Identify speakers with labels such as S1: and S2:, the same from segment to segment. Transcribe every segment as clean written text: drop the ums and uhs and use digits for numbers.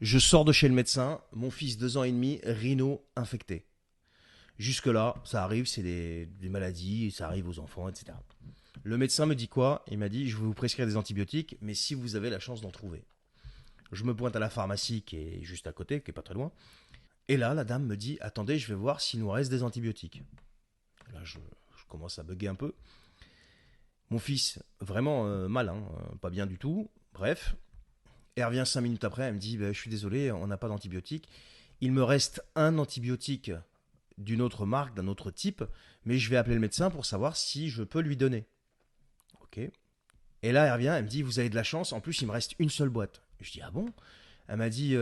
S1: Je sors de chez le médecin, mon fils 2 ans et demi, rhino infecté. Jusque-là, ça arrive, c'est des maladies, ça arrive aux enfants, etc. Le médecin me dit quoi? Il m'a dit, je vais vous prescrire des antibiotiques, mais si vous avez la chance d'en trouver. Je me pointe à la pharmacie qui est juste à côté, qui est pas très loin. Et là, la dame me dit, attendez, je vais voir s'il nous reste des antibiotiques. Là, je commence à bugger un peu. Mon fils, vraiment mal, hein, pas bien du tout. Bref, elle revient 5 minutes après, elle me dit, bah, je suis désolé, on n'a pas d'antibiotiques. Il me reste un antibiotique d'une autre marque, d'un autre type, mais je vais appeler le médecin pour savoir si je peux lui donner. Ok. Et là, elle revient, elle me dit, vous avez de la chance, en plus, il me reste une seule boîte. Je dis, ah bon? Elle m'a dit,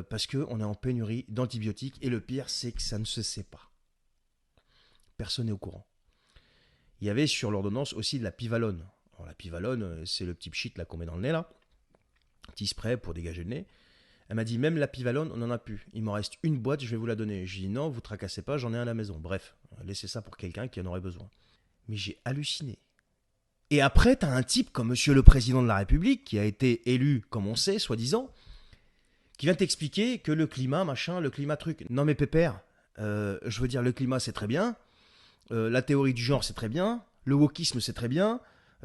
S1: parce qu'on est en pénurie d'antibiotiques, et le pire, c'est que ça ne se sait pas. Personne n'est au courant. Il y avait sur l'ordonnance aussi de la pivalone. Alors, la pivalone, c'est le petit pchit là qu'on met dans le nez, là. Petit spray pour dégager le nez. Elle m'a dit, même la pivalone, on n'en a plus. Il m'en reste une boîte, je vais vous la donner. Je dis, non, vous tracassez pas, j'en ai un à la maison. Bref, laissez ça pour quelqu'un qui en aurait besoin. Mais j'ai halluciné. Et après, t'as un type comme Monsieur le Président de la République, qui a été élu, comme on sait, soi-disant, qui vient t'expliquer que le climat, machin, le climat truc. Non mais pépère, je veux dire, le climat c'est très bien, la théorie du genre c'est très bien, le wokisme c'est très bien,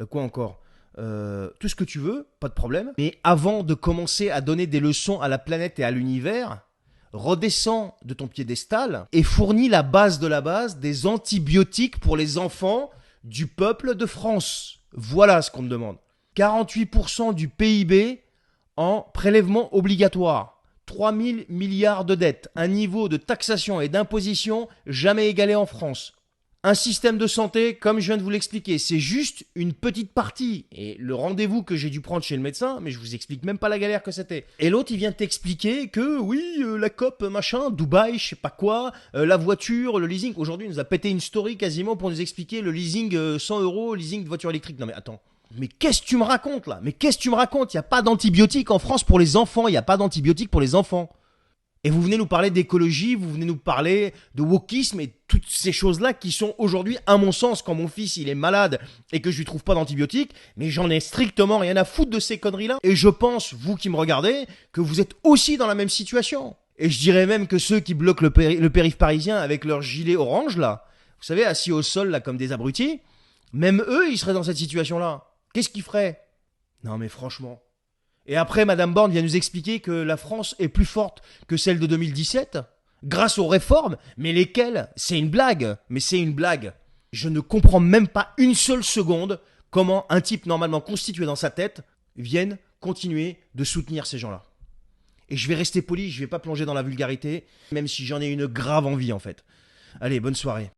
S1: quoi encore tout ce que tu veux, pas de problème. Mais avant de commencer à donner des leçons à la planète et à l'univers, redescends de ton piédestal et fournis la base de la base des antibiotiques pour les enfants du peuple de France. Voilà ce qu'on te demande. 48% du PIB en prélèvement obligatoire. 3 000 milliards de dettes, un niveau de taxation et d'imposition jamais égalé en France. Un système de santé, comme je viens de vous l'expliquer, c'est juste une petite partie. Et le rendez-vous que j'ai dû prendre chez le médecin, mais je vous explique même pas la galère que c'était. Et l'autre, il vient t'expliquer que oui, la COP, machin, Dubaï, je sais pas quoi, la voiture, le leasing. Aujourd'hui, il nous a pété une story quasiment pour nous expliquer le leasing 100 euros, leasing de voiture électrique. Non mais attends. Mais qu'est-ce que tu me racontes là? Mais qu'est-ce que tu me racontes? Il n'y a pas d'antibiotiques en France pour les enfants. Il n'y a pas d'antibiotiques pour les enfants. Et vous venez nous parler d'écologie, vous venez nous parler de wokisme et toutes ces choses-là qui sont aujourd'hui, à mon sens, quand mon fils il est malade et que je lui trouve pas d'antibiotiques, mais j'en ai strictement rien à foutre de ces conneries-là. Et je pense, vous qui me regardez, que vous êtes aussi dans la même situation. Et je dirais même que ceux qui bloquent le périph' parisien avec leur gilet orange là, vous savez, assis au sol là comme des abrutis, même eux ils seraient dans cette situation-là. Qu'est-ce qu'ils feraient? Non mais franchement. Et après, Madame Borne vient nous expliquer que la France est plus forte que celle de 2017, grâce aux réformes, mais lesquelles? C'est une blague, mais c'est une blague. Je ne comprends même pas une seule seconde comment un type normalement constitué dans sa tête vienne continuer de soutenir ces gens-là. Et je vais rester poli, je vais pas plonger dans la vulgarité, même si j'en ai une grave envie en fait. Allez, bonne soirée.